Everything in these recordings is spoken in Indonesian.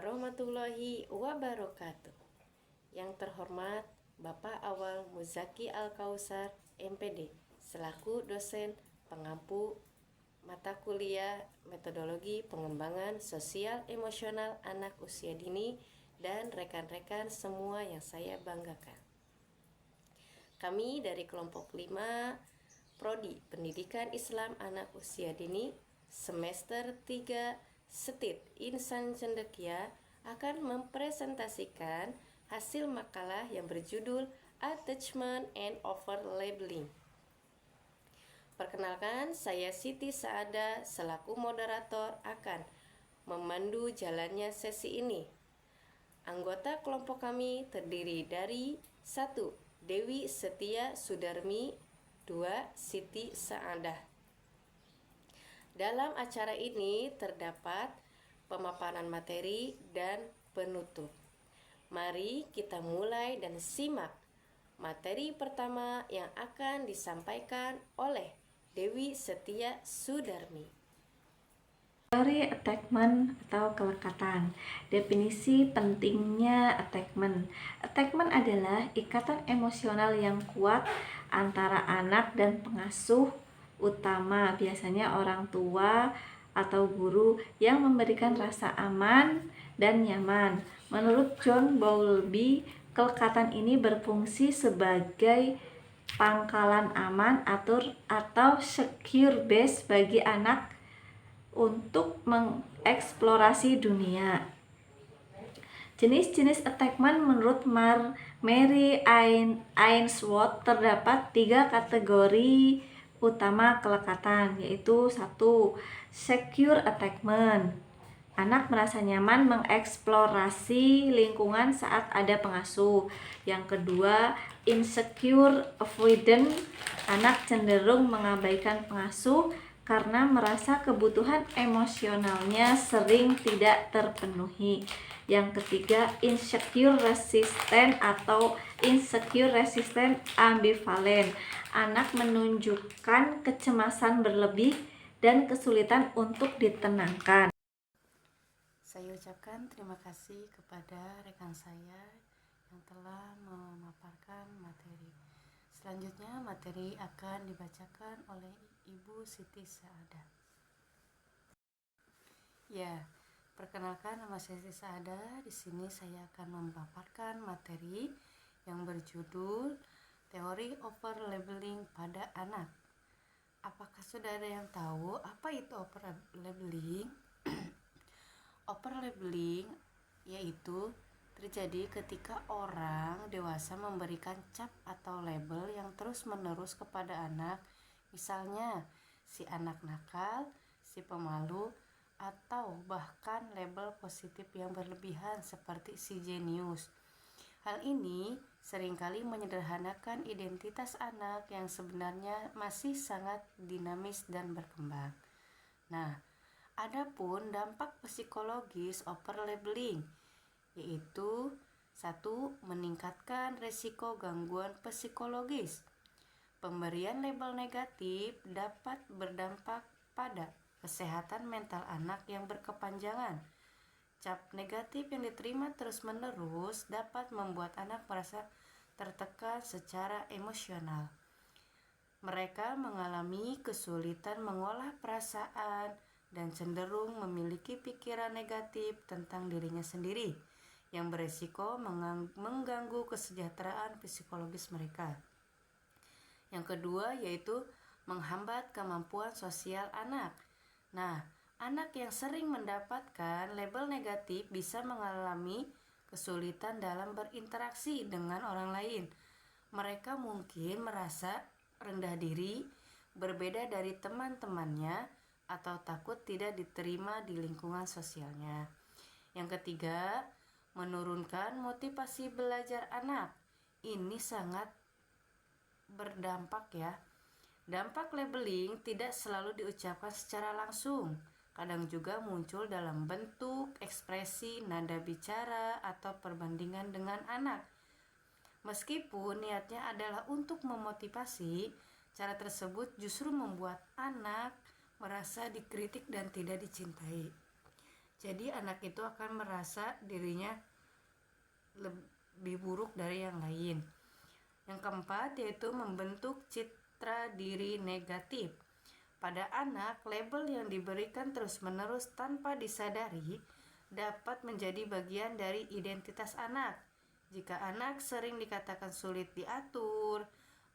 warahmatullahi wabarakatuh. Yang terhormat Bapak Awal Muzaki Al-Kausar, MPD, selaku dosen pengampu mata kuliah metodologi pengembangan sosial emosional anak usia dini dan rekan-rekan semua yang saya banggakan. Kami dari kelompok 5 Prodi Pendidikan Islam Anak Usia Dini semester 3 Setit Insan Cendekia akan mempresentasikan hasil makalah yang berjudul Attachment and Overlabeling. Perkenalkan, saya Siti Saada selaku moderator akan memandu jalannya sesi ini. Anggota kelompok kami terdiri dari 1. Dewi Setia Sudarmi, 2. Siti Saadah. Dalam acara ini terdapat pemaparan materi dan penutup. Mari kita mulai dan simak materi pertama yang akan disampaikan oleh Dewi Setia Sudarmi. Teori attachment atau kelekatan. Definisi pentingnya attachment. Attachment adalah ikatan emosional yang kuat antara anak dan pengasuh utama, biasanya orang tua atau guru, yang memberikan rasa aman dan nyaman. Menurut John Bowlby, kelekatan ini berfungsi sebagai pangkalan aman atau secure base bagi anak untuk mengeksplorasi dunia. Jenis-jenis attachment menurut Mary Ainsworth terdapat 3 kategori utama kelekatan, yaitu 1. Secure attachment. Anak merasa nyaman mengeksplorasi lingkungan saat ada pengasuh. Yang kedua, insecure avoidant. Anak cenderung mengabaikan pengasuh karena merasa kebutuhan emosionalnya sering tidak terpenuhi. Yang ketiga, insecure resistant atau insecure resistant ambivalent. Anak menunjukkan kecemasan berlebih dan kesulitan untuk ditenangkan. Saya ucapkan terima kasih kepada rekan saya yang telah memaparkan materi. Selanjutnya materi akan dibacakan oleh Ibu Siti Saada. Ya, perkenalkan, nama saya Siti Saada. Di sini saya akan memaparkan materi yang berjudul Teori Overlabeling pada Anak. Apakah sudah ada yang tahu apa itu overlabeling? Overlabeling yaitu terjadi ketika orang dewasa memberikan cap atau label yang terus-menerus kepada anak, misalnya si anak nakal, si pemalu, atau bahkan label positif yang berlebihan seperti si jenius. Hal ini seringkali menyederhanakan identitas anak yang sebenarnya masih sangat dinamis dan berkembang. Nah, adapun dampak psikologis overlabeling yaitu 1. Meningkatkan resiko gangguan psikologis. Pemberian label negatif dapat berdampak pada kesehatan mental anak yang berkepanjangan. Cap negatif yang diterima terus-menerus dapat membuat anak merasa tertekan secara emosional. Mereka mengalami kesulitan mengolah perasaan dan cenderung memiliki pikiran negatif tentang dirinya sendiri yang beresiko mengganggu kesejahteraan psikologis mereka. Yang kedua yaitu menghambat kemampuan sosial anak. Nah, anak yang sering mendapatkan label negatif bisa mengalami kesulitan dalam berinteraksi dengan orang lain. Mereka mungkin merasa rendah diri, berbeda dari teman-temannya, atau takut tidak diterima di lingkungan sosialnya. Yang ketiga, menurunkan motivasi belajar anak. Ini sangat berdampak ya. Dampak labeling tidak selalu diucapkan secara langsung. Kadang juga muncul dalam bentuk, ekspresi, nada bicara, atau perbandingan dengan anak. Meskipun niatnya adalah untuk memotivasi, cara tersebut justru membuat anak merasa dikritik dan tidak dicintai. Jadi anak itu akan merasa dirinya lebih buruk dari yang lain. Yang keempat yaitu membentuk citra diri negatif. Pada anak, label yang diberikan terus-menerus tanpa disadari dapat menjadi bagian dari identitas anak. Jika anak sering dikatakan sulit diatur,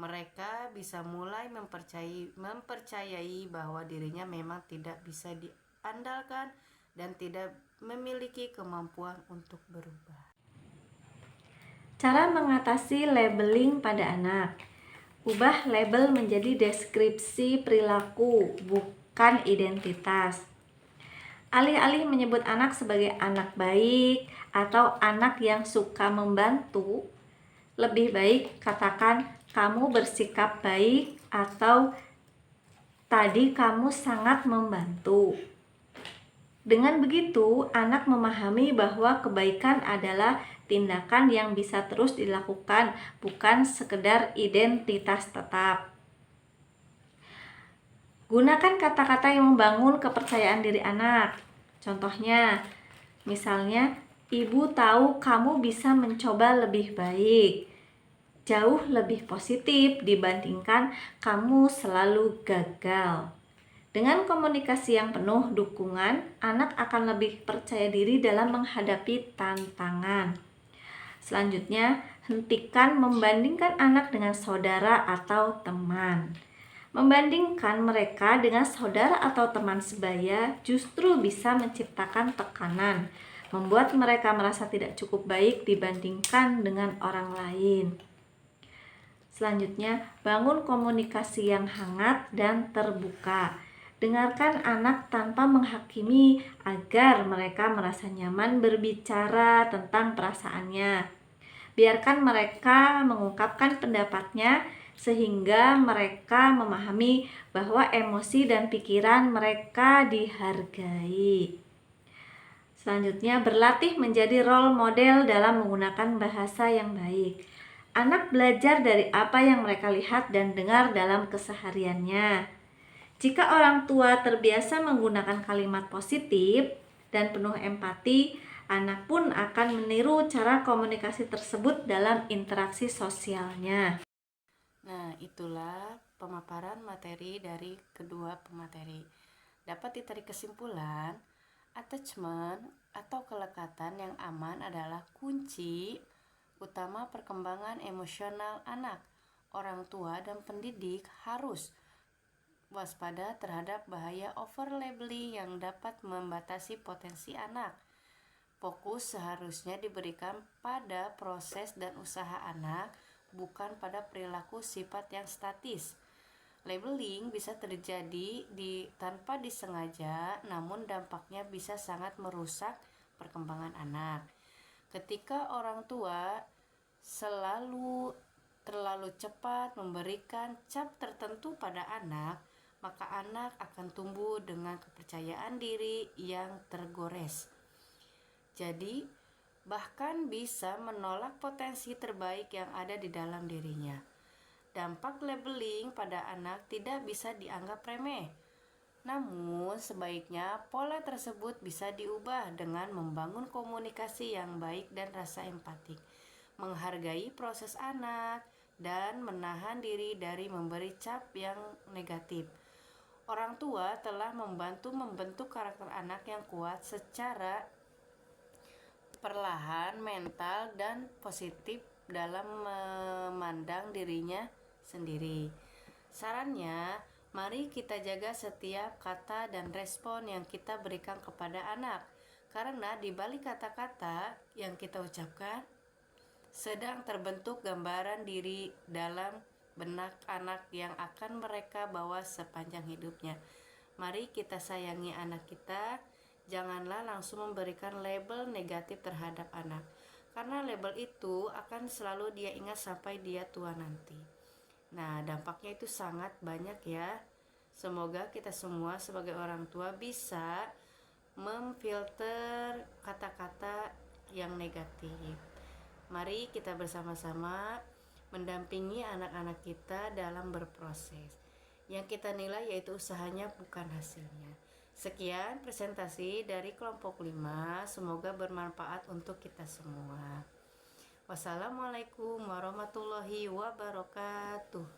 mereka bisa mulai mempercayai bahwa dirinya memang tidak bisa diandalkan dan tidak memiliki kemampuan untuk berubah. Cara mengatasi labeling pada anak. Ubah label menjadi deskripsi perilaku, bukan identitas. Alih-alih menyebut anak sebagai anak baik atau anak yang suka membantu, lebih baik katakan kamu bersikap baik atau tadi kamu sangat membantu. Dengan begitu, anak memahami bahwa kebaikan adalah tindakan yang bisa terus dilakukan, bukan sekedar identitas tetap. Gunakan kata-kata yang membangun kepercayaan diri anak. Contohnya, misalnya, ibu tahu kamu bisa mencoba lebih baik. Jauh lebih positif dibandingkan kamu selalu gagal. Dengan komunikasi yang penuh dukungan, anak akan lebih percaya diri dalam menghadapi tantangan. Selanjutnya, hentikan membandingkan anak dengan saudara atau teman. Membandingkan mereka dengan saudara atau teman sebaya justru bisa menciptakan tekanan, membuat mereka merasa tidak cukup baik dibandingkan dengan orang lain. Selanjutnya, bangun komunikasi yang hangat dan terbuka. Dengarkan anak tanpa menghakimi agar mereka merasa nyaman berbicara tentang perasaannya. Biarkan mereka mengungkapkan pendapatnya sehingga mereka memahami bahwa emosi dan pikiran mereka dihargai. Selanjutnya, berlatih menjadi role model dalam menggunakan bahasa yang baik. Anak belajar dari apa yang mereka lihat dan dengar dalam kesehariannya. Jika orang tua terbiasa menggunakan kalimat positif dan penuh empati, anak pun akan meniru cara komunikasi tersebut dalam interaksi sosialnya. Nah, itulah pemaparan materi dari kedua pemateri. Dapat ditarik kesimpulan, attachment atau kelekatan yang aman adalah kunci utama perkembangan emosional anak. Orang tua dan pendidik harus waspada terhadap bahaya overlabeling yang dapat membatasi potensi anak. Fokus seharusnya diberikan pada proses dan usaha anak, bukan pada perilaku sifat yang statis. Labeling bisa terjadi tanpa disengaja, namun dampaknya bisa sangat merusak perkembangan anak. Ketika orang tua terlalu cepat memberikan cap tertentu pada anak, maka anak akan tumbuh dengan kepercayaan diri yang tergores. Jadi, bahkan bisa menolak potensi terbaik yang ada di dalam dirinya. Dampak labeling pada anak tidak bisa dianggap remeh. Namun, sebaiknya pola tersebut bisa diubah dengan membangun komunikasi yang baik dan rasa empatik, menghargai proses anak, dan menahan diri dari memberi cap yang negatif. Orang tua telah membantu membentuk karakter anak yang kuat secara perlahan, mental, dan positif dalam memandang dirinya sendiri. Sarannya, mari kita jaga setiap kata dan respon yang kita berikan kepada anak, karena di balik kata-kata yang kita ucapkan sedang terbentuk gambaran diri dalam benak anak yang akan mereka bawa sepanjang hidupnya. Mari kita sayangi anak kita. Janganlah langsung memberikan label negatif terhadap anak, karena label itu akan selalu dia ingat sampai dia tua nanti. Nah, dampaknya itu sangat banyak ya. Semoga kita semua sebagai orang tua bisa memfilter kata-kata yang negatif. Mari kita bersama-sama mendampingi anak-anak kita dalam berproses. Yang kita nilai yaitu usahanya, bukan hasilnya. Sekian presentasi dari kelompok 5, semoga bermanfaat untuk kita semua. Wassalamualaikum warahmatullahi wabarakatuh.